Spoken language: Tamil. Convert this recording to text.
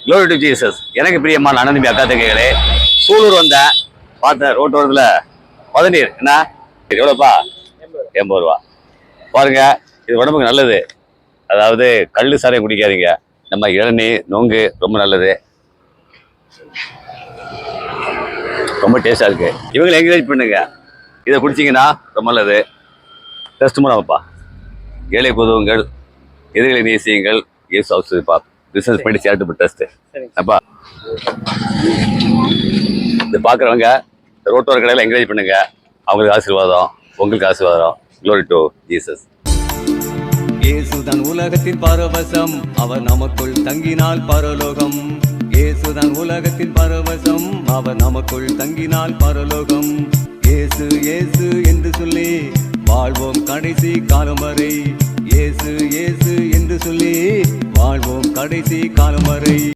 Glory to Jesus. எனக்கு பிரியமான அண்ணன் அக்கா தங்கைகளே, சூலூர் வந்தேன், பார்த்தேன் ரோட்டோரத்தில் பதநீர். என்ன எவ்வளோப்பா? 80 ரூபா. பாருங்க, இது உடம்புக்கு நல்லது. அதாவது கள்ளு சாரையும் குடிக்காதீங்க. நம்ம இளநீ நொங்கு ரொம்ப நல்லது, ரொம்ப டேஸ்டாக இருக்கு. இவங்களை என்கரேஜ் பண்ணுங்க, இதை குடிச்சிங்கன்னா ரொம்ப நல்லது. டெஸ்ட் பண்ணப்பா. ஏழை பொதுவுங்கள், எதிர்களை நேசியுங்கள், இயேசு அவசியப்பா. பிசினஸ் பண்ணி சேரிட்டபிள் ட்ரஸ்ட் அப்பா. இது பார்க்குறவங்க ரோட்டோர கடையில் என்கரேஜ் பண்ணுங்க. அவங்களுக்கு ஆசீர்வாதம், உங்களுக்கு ஆசீர்வாதம். Glory to Jesus. இயேசுதான் உலகத்தின் பரவசம், அவர் நமக்குள் தங்கினால் பரலோகம். இயேசுதான் உலகத்தின் பரவசம், அவர் நமக்குள் தங்கினால் பரலோகம். இயேசு இயேசு என்று சொல்லி வாழ்வோம் கடைசி காலம் வரை. இயேசு இயேசு என்று சொல்லி வாழ்வோம் கடைசி காலம் வரை.